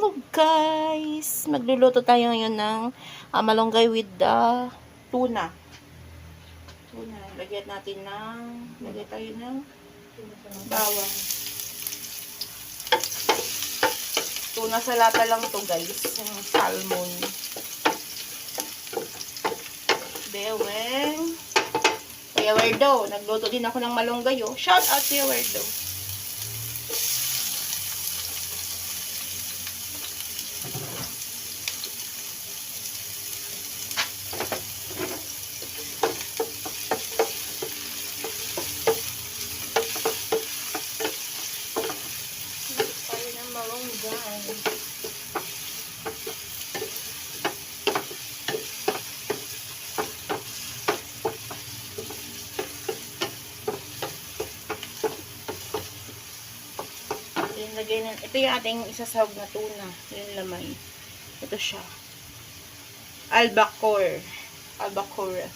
Hello guys! Magluluto tayo ngayon ng malunggay with the tuna. Lagyan natin lagyan tayo ng bawang. Tuna sa lata lang to guys. Yung salmon. Beweng. Kuya Werdo. Nagluto din ako ng malunggay oh. Shout out Kuya Werdo. Ito yung ating isasawag na tuna. Yung laman. Ito siya. Albacore. Albacore.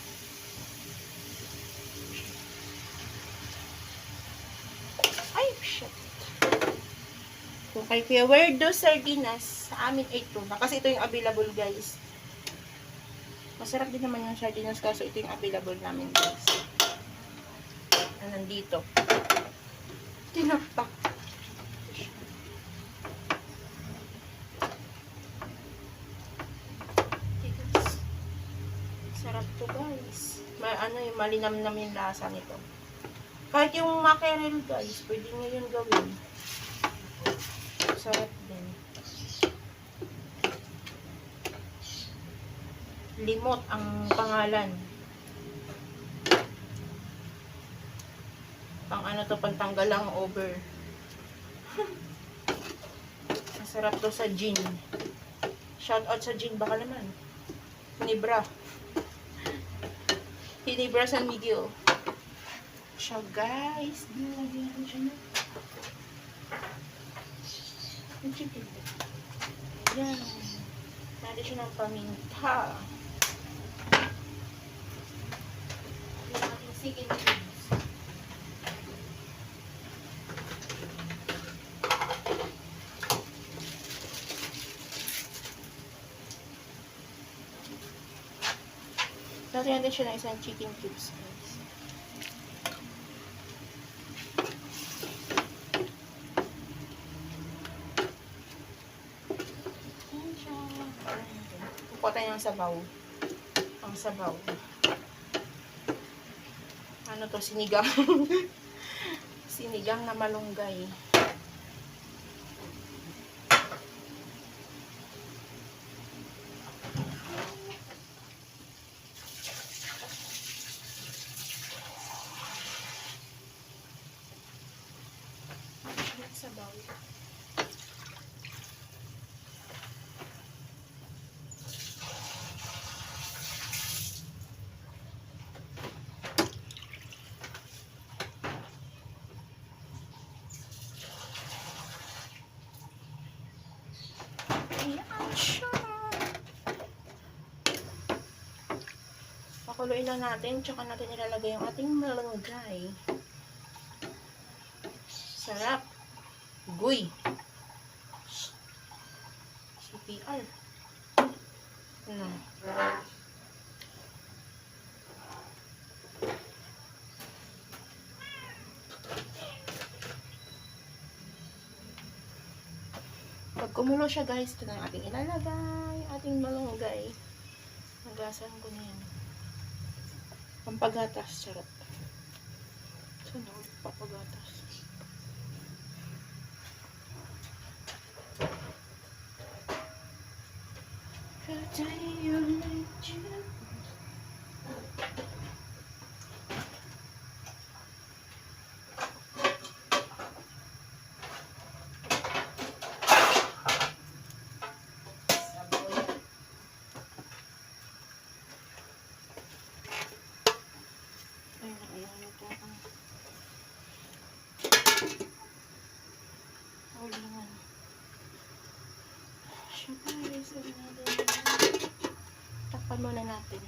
Ay, shit. Kung kay Kuya Werdo Sardinas, sa amin ay tuna. Kasi ito yung available, guys. Masarap din naman yung sardinas, kaso ito yung available namin, guys. Nandito. Tinapak. Sarap to guys. Yung malinamnam yung lasa nito. Kahit yung mackerel guys, pwede nyo yun gawin. Sarap din. Limot ang pangalan. Pang ano to, pantanggal ang over. Masarap to sa gin. Shout out sa gin, baka naman. Nibra. Hinibra San Miguel. Siya guys. Dinagyan ko siya na. Ang chicken. Yan. Nadi siya ng paminta. Yung ating chicken cubes. Lagyan din siya ng isang chicken cubes. Kukuha tayo ng sabaw. Ang sabaw. Ano to? Sinigang. Sinigang na malunggay. Sabaw. Pakuluin lang natin, tsaka natin ilalagay yung ating malunggay. Sarap. Guy. CPR. Ano? Pag kumulo siya guys, ito na ating ilalagay. Ating malunggay. Nagasan ko na yan. Pampagatas. Charot. Saan ako papagatas? Takpan muna natin.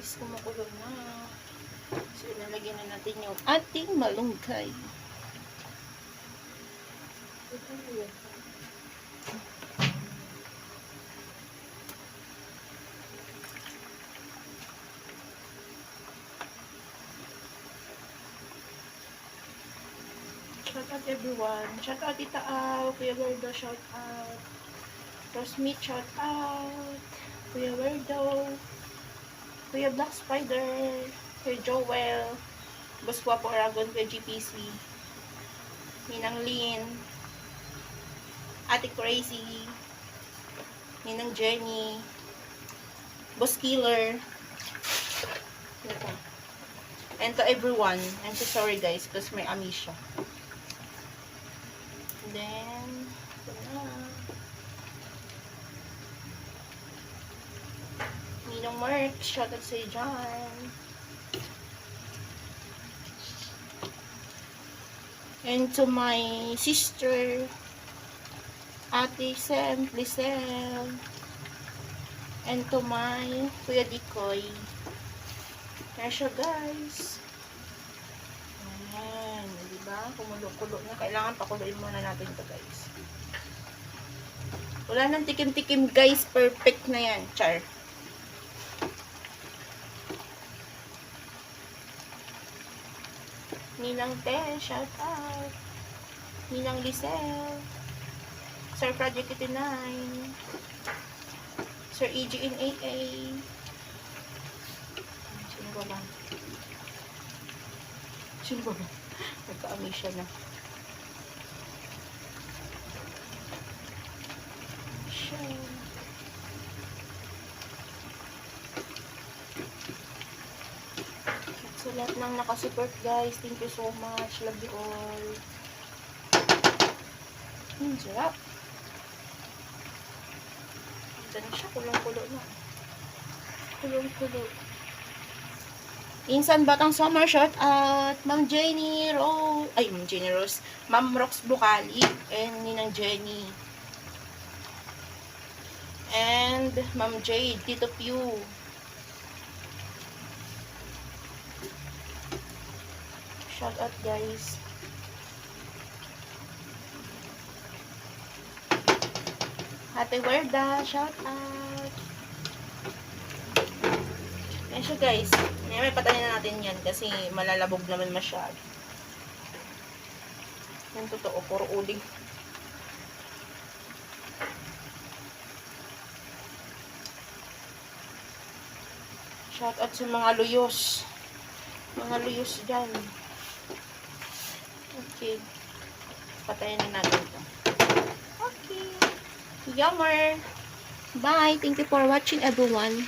guys. Kumukulo na. So, ilalagyan na natin yung ating malunggay. Shout out everyone. Shout out Tita Al, Kuya Werdo, shout out. Rosmeet, shout out. Kuya Werdo. Kuya Black Spider. Kuya Joel. Boss Guapo Aragon, Kuya GPC. Ninang Lynn. Ate Crazy. Ninang Jenny. Boss Killer. Ito. And to everyone. I'm so sorry guys because may amnesia. And then, ito na. Ninong Mark, shout out sa'yo dyan. And to my sister, Ate Sem, Lisel. And to my Kuya Dikoy. Kaya siya guys. Ayan, diba? Kumulo-kulo na. Kailangan pakuluin muna natin ito guys. Wala nang tikim-tikim guys. Perfect na yan. Char. Ninang Te, shout out. Ninang Lisel. Sir Project 89. Sir EG in AA. Sino ba ba? Sino ba ba? Nagka-amnesia na. So, lahat ng nakasupport guys, thank you so much. Love you all. Sarap. Ito na siya, kulong-kulo na. Kulong-kulo. Insan Batang Summer, shout out. Ma'am Jenny Rose. Ay, Ma'am Jenny Rose. Ma'am Rox Bukali. And Ninang Jenny. And Ma'am Jade. Tito Pew. Shout out guys. Ate Werda, shout out. Yan siya guys. May patayin na natin yan kasi malalabog naman masyado. Yan totoo, puro uling. Shout out sa mga luyos. Mga luyos dyan. Okay. Patayin na natin ito. Okay. Yummer. Bye. Thank you for watching everyone.